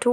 2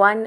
1